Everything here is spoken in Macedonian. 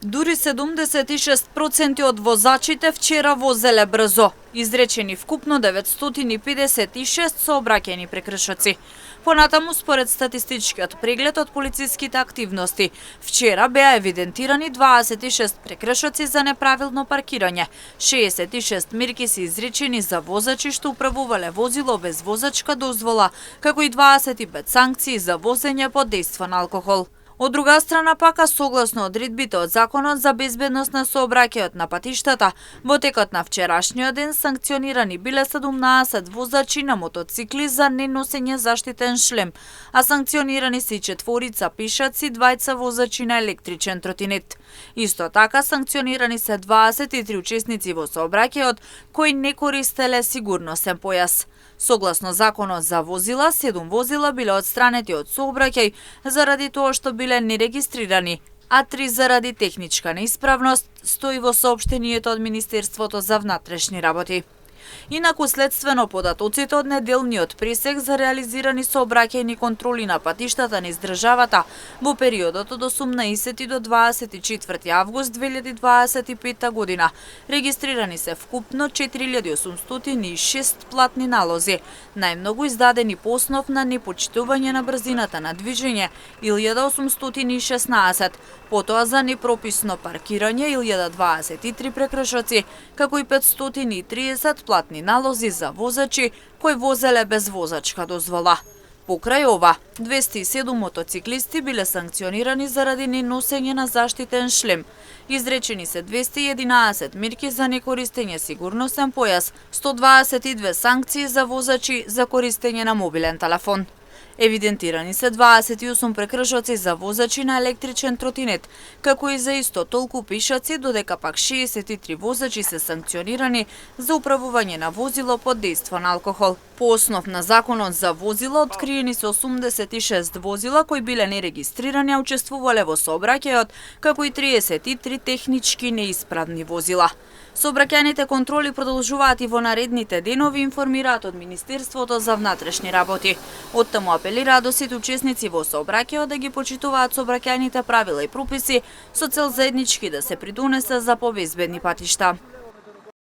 Дури 76% од возачите вчера возеле брзо, изречени вкупно 956 сообраќајни прекршоци. Понатаму, според статистичкиот преглед од полициските активности, вчера беа евидентирани 26 прекршоци за неправилно паркирање, 66 мерки се изречени за возачи што управувале возило без возачка дозвола, како и 25 санкции за возење под дејство на алкохол. Од друга страна пака, согласно одредбите од Законот за безбедност на сообраќајот на патиштата, во текот на вчерашниот ден санкционирани биле 17 возачи на мотоцикли за неносење заштитен шлем, а санкционирани се и 4 пешаци, 2 возачи на електричен тротинет. Исто така санкционирани се 23 учесници во сообраќајот кои не користеле сигурносен појас. Согласно Законот за возила, 7 возила биле отстранети од сообраќај заради тоа што биле нерегистрирани, а 3 заради техничка неисправност, стои во соопштението од Министерството за внатрешни работи. Инаку, следствено податоците од неделниот пресек за реализирани сообраќајни контроли на патиштата низ државата во периодот од 18 до 24 август 2025 година регистрирани се вкупно 4806 платни налози, најмногу издадени по основ на непочитување на брзината на движење 1816, потоа за непрописно паркирање 1023 прекршоци, како и 530 платни налози за возачи кои возеле без возачка дозвола. Покрај ова, 207 мотоциклисти биле санкционирани заради неносење на заштитен шлем. Изречени се 211 мерки за некористење сигурносен појас, 122 санкции за возачи за користење на мобилен телефон. Евидентирани се 28 прекршоци за возачи на електричен тротинет, како и за исто толку пешаци, додека пак 63 возачи се санкционирани за управување на возило под дејство на алкохол. По основ на Законот за возила, откриени се 86 возила кои биле нерегистрирани, а учествувале во сообраќајот, како и 33 технички неисправни возила. Сообраќајните контроли продолжуваат и во наредните денови, информираат од Министерството за внатрешни работи. Оттаму апелираат до сите учесници во сообраќајот да ги почитуваат сообраќајните правила и прописи со цел заеднички да се придонесе за побезбедни патишта.